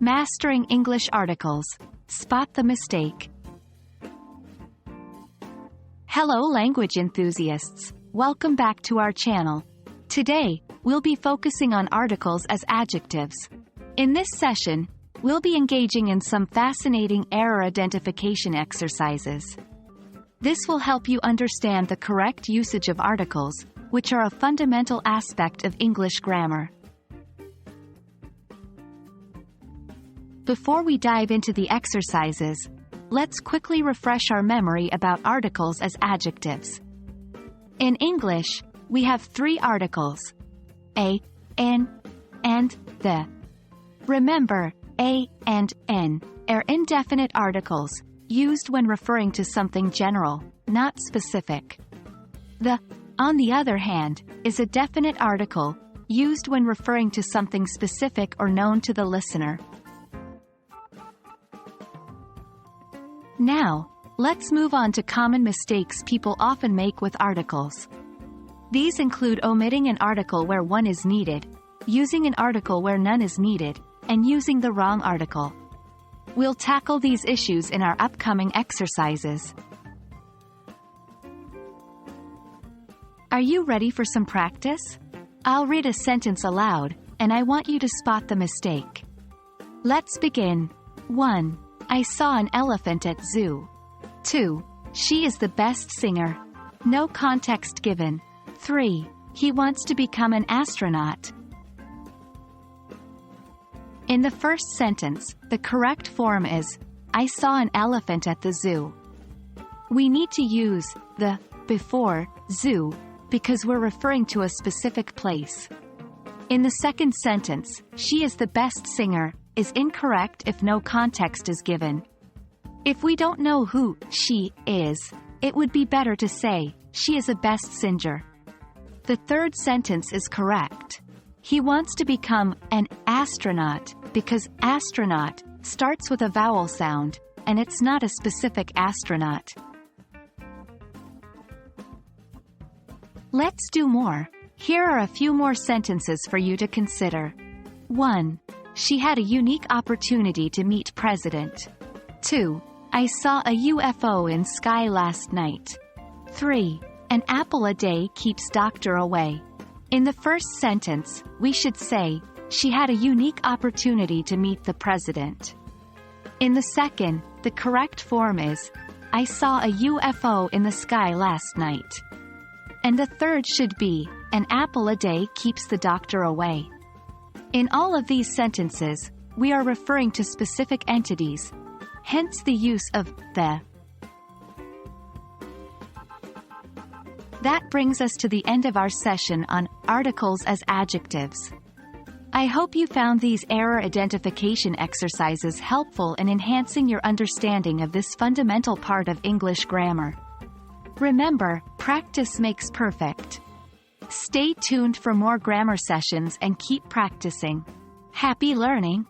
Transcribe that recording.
Mastering English articles. Spot the mistake. Hello language enthusiasts. Welcome back to our channel. Today, we'll be focusing on articles as adjectives. In this session, we'll be engaging in some fascinating error identification exercises. This will help you understand the correct usage of articles, which are a fundamental aspect of English grammar. Before we dive into the exercises, let's quickly refresh our memory about articles as adjectives. In English, we have three articles: a, an, and the. Remember, a and an are indefinite articles, used when referring to something general, not specific. The, on the other hand, is a definite article, used when referring to something specific or known to the listener. Now, let's move on to common mistakes people often make with articles. These include omitting an article where one is needed, using an article where none is needed, and using the wrong article. We'll tackle these issues in our upcoming exercises. Are you ready for some practice? I'll read a sentence aloud, and I want you to spot the mistake. Let's begin. 1. I saw an elephant at zoo. 2. She is the best singer. No context given. 3. He wants to become an astronaut. In the first sentence, the correct form is, I saw an elephant at the zoo. We need to use the before zoo because we're referring to a specific place. In the second sentence, she is the best singer, is incorrect if no context is given. If we don't know who she is, it would be better to say, she is a best singer. The third sentence is correct. He wants to become an astronaut because astronaut starts with a vowel sound, and it's not a specific astronaut. Let's do more. Here are a few more sentences for you to consider. 1. She had a unique opportunity to meet President. 2. I saw a UFO in sky last night. 3. An apple a day keeps doctor away. In the first sentence, we should say, she had a unique opportunity to meet the president. In the second, the correct form is, I saw a UFO in the sky last night. And the third should be, an apple a day keeps the doctor away. In all of these sentences, we are referring to specific entities, hence the use of the. That brings us to the end of our session on articles as adjectives. I hope you found these error identification exercises helpful in enhancing your understanding of this fundamental part of English grammar. Remember, practice makes perfect. Stay tuned for more grammar sessions and keep practicing. Happy learning!